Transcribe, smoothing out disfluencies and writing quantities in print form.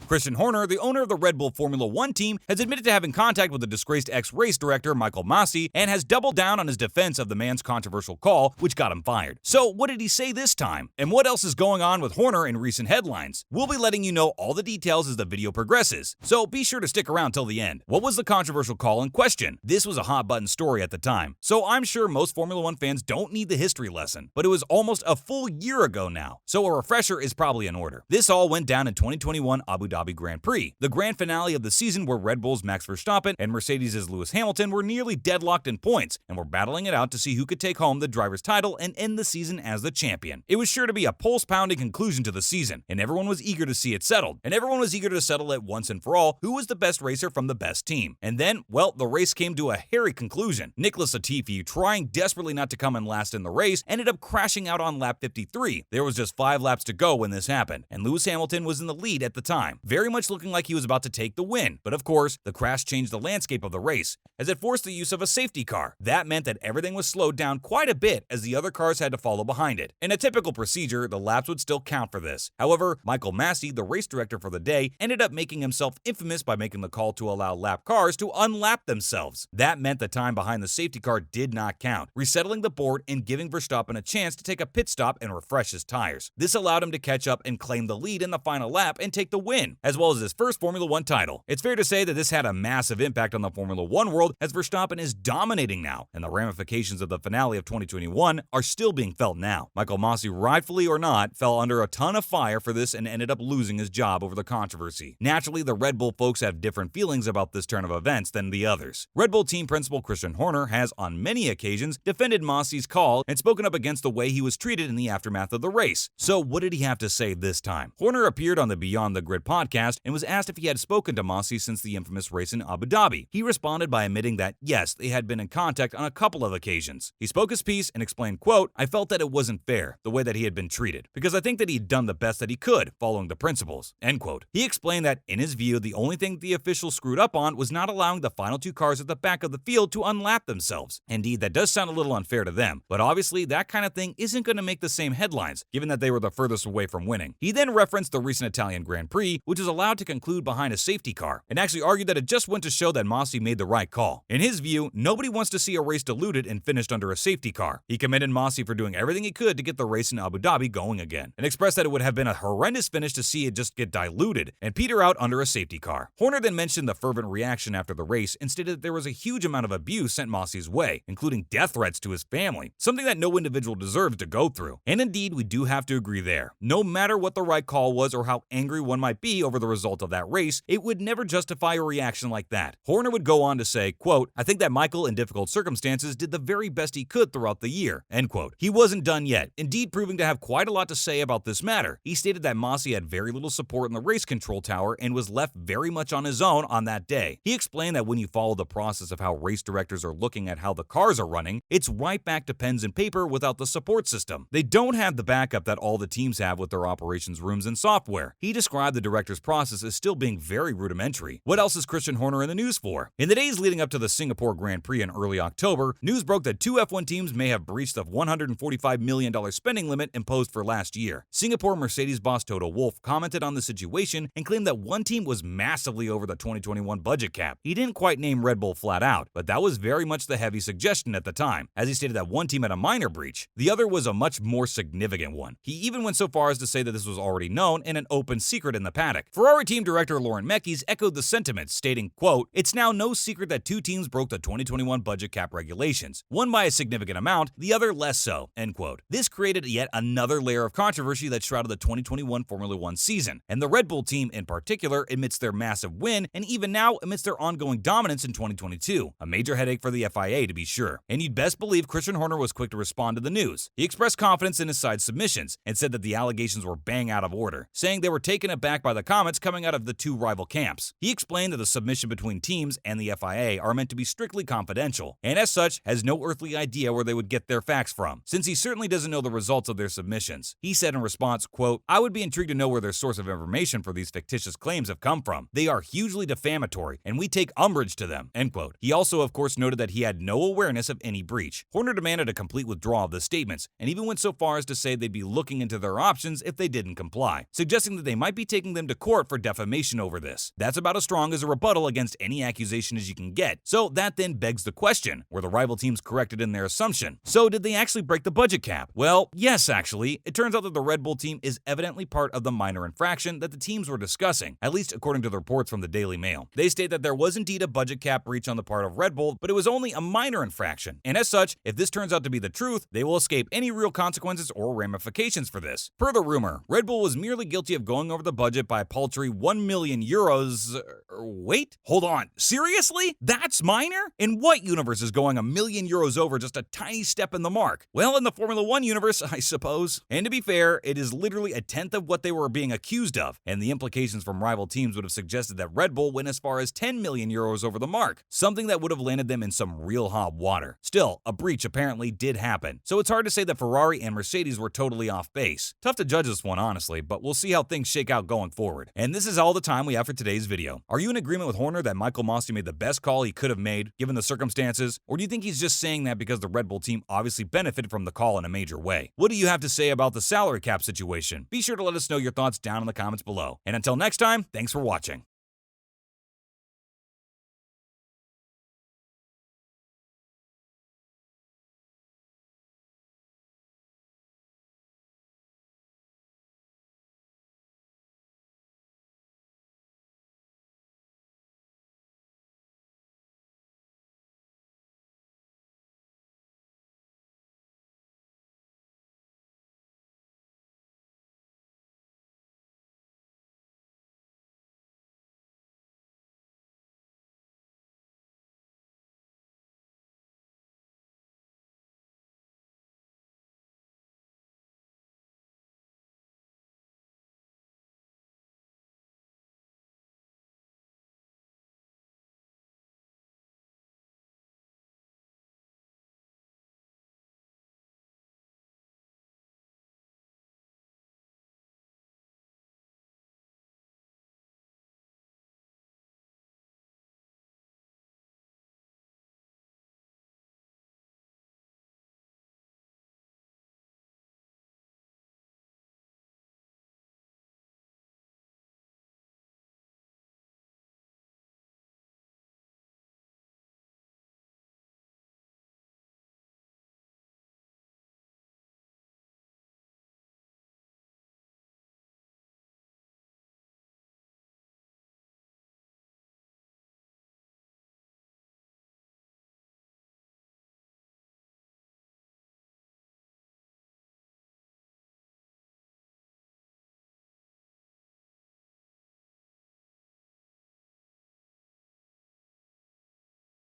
Christian Horner, the owner of the Red Bull Formula One team, has admitted to having contact with the disgraced ex-race director Michael Masi and has doubled down on his defense of the man's controversial call, which got him fired. So what did he say this time? And what else is going on with Horner in recent headlines? We'll be letting you know all the details as the video progresses, so be sure to stick around till the end. What was the controversial call in question? This was a hot-button story at the time, so I'm sure most Formula One fans don't need the history lesson, but it was almost a full year ago now, so a refresher is probably in order. This all went down in 2021 Abu Dhabi Grand Prix, the grand finale of the season where Red Bull's Max Verstappen and Mercedes' Lewis Hamilton were nearly deadlocked in points and were battling it out to see who could take home the driver's title and end the season as the champion. It was sure to be a pulse-pounding conclusion to the season, and everyone was eager to see it settled, and everyone was eager to settle it once and for all who was the best racer from the best team. And then, well, the race came to a hairy conclusion. Nicholas Latifi, trying desperately not to come in last in the race, ended up crashing out on lap 53. There was just 5 laps to go when this happened, and Lewis Hamilton was in the lead at the time, very much looking like he was about to take the win. But of course, the crash changed the landscape of the race, as it forced the use of a safety car. That meant that everything was slowed down quite a bit as the other cars had to follow behind it. In a typical procedure, the laps would still count for this. However, Michael Masi, the race director for the day, ended up making himself infamous by making the call to allow lap cars to unlap themselves. That meant the time behind the safety car did not count, resettling the board and giving Verstappen a chance to take a pit stop and refresh his tires. This allowed him to catch up and claim the lead in the final lap and take the win, as well as his first Formula One title. It's fair to say that this had a massive impact on the Formula One world, as Verstappen is dominating now, and the ramifications of the finale of 2021 are still being felt now. Michael Masi, rightfully or not, fell under a ton of fire for this and ended up losing his job over the controversy. Naturally, the Red Bull folks have different feelings about this turn of events than the others. Red Bull team principal Christian Horner has, on many occasions, defended Masi's call and spoken up against the way he was treated in the aftermath of the race. So what did he have to say this time? Horner appeared on the Beyond the Grid podcast and was asked if he had spoken to Masi since the infamous race in Abu Dhabi. He responded by admitting that, yes, they had been in contact on a couple of occasions. He spoke his piece and explained, quote, "I felt that it wasn't fair, the way that he had been treated, because I think that he'd done the best that he could, following the principles," end quote. He explained that, in his view, the only thing the officials screwed up on was not allowing the final 2 cars at the back of the field to unlap themselves. Indeed, that does sound a little unfair to them, but obviously that kind of thing isn't going to make the same headlines, given that they were the furthest away from winning. He then referenced the recent Italian Grand Prix, which was allowed to conclude behind a safety car, and actually argued that it just went to show that Masi made the right call. In his view, nobody wants to see a race diluted and finished under a safety car. He commended Masi for doing everything he could to get the race in Abu Dhabi going again, and expressed that it would have been a horrendous finish to see it just get diluted and peter out under a safety car. Horner then mentioned the fervent reaction after the race and stated that there was a huge amount of abuse sent Masi's way, including death threats to his family, something that no individual deserves to go through. And indeed, we do have to agree there. No matter what the right call was or how angry one might be over the result of that race, it would never justify a reaction like that. Horner would go on to say, quote, "I think that Michael, in difficult circumstances, did the very best he could throughout the year," end quote. He wasn't done yet, indeed proving to have quite a lot to say about this matter. He stated that Masi had very little support in the race control tower and was left very much on his own on that day. He explained that when you follow the process of how race directors are looking at how the cars are running, it's right back to pens and paper without the support system. They don't have the backup that all the teams have with their operations rooms and software. He described the director's process as still being very rudimentary. What else is Christian Horner in the news for? In the days leading up to the Singapore Grand Prix in early October, news broke that 2 F1 teams may have breached the $145 million spending limit imposed for last year. Singapore Mercedes boss Toto Wolff commented on the situation and claimed that one team was massively over the 2021 budget cap. He didn't quite name Red Bull flat out, but that was very much the heavy suggestion at the time, as he stated that one team had a minor breach. The other was a much more significant one. He even went so far as to say that this was already known and an open secret in the paddock. Ferrari team director Lauren Mekies echoed the sentiments, stating, quote, "It's now no secret that 2 teams broke the 2021 budget cap regulations, one by a significant amount, the other less so," end quote. This created yet another layer of controversy that shrouded the 2021 Formula One season, and the Red Bull team in particular amidst their massive win, and even now amidst their ongoing dominance in 2022. A major headache for the FIA, to be sure. And you'd best believe Christian Horner was quick to respond to the news. He expressed confidence in his side's submissions and said that the allegations were bang out of order, saying they were taken aback by the comments coming out of the 2 rival camps. He explained that the submission between teams and the FIA are meant to be strictly confidential, and as such has no earthly idea where they would get their facts from, since he certainly doesn't know the results of their submissions. He said in response, quote, "I would be intrigued to know where their source of information for these fictitious claims have come from. They are hugely defamatory, and we take umbrage to them," end quote. He also, of course, noted that he had no awareness of any breach. Horner demanded a complete withdrawal of the statements, and even went so far as to say they'd be looking into their options if they didn't comply, suggesting that they might be taking them to court for defamation over this. That's about as strong as a rebuttal against any accusation as you can get. So that then begs the question, were the rival teams corrected in their assumption? So did they actually break the budget cap? Well, yes, actually. It turns out that the Red Bull team is evidently part of the minor infraction that the teams were discussing, at least according to the reports from the Daily Mail. They state that there was indeed a budget cap breach on the part of Red Bull, but it was only a minor infraction. And as such, if this turns out to be the truth, they will escape any real consequences or ramifications for this. Per the rumor, Red Bull was merely guilty of going over the budget by a paltry 1 million euros. Wait, hold on. Seriously? That's minor? In what universe is going €1 million over just a tiny step in the mark? Well, in the Formula 1 universe, I suppose. And to be fair, it is literally a tenth of what they were being accused of, and the implications from rival teams would have suggested that Red Bull went as far as €10 million over the mark, something that would have landed them in some real hot water. Still, a breach apparently did happen, so it's hard to say that Ferrari and Mercedes were totally off base. Tough to judge this one, honestly, but we'll see how things shake out going forward. And this is all the time we have for today's video. Are you in agreement with Horner that Michael Masi made the best call he could have made, given the circumstances, or do you think he's just saying that because the Red Bull team obviously benefited from the call in a major way? What do you have to say about the salary cap situation? Be sure to let us know your thoughts down in the comments below. And until next time, thanks for watching.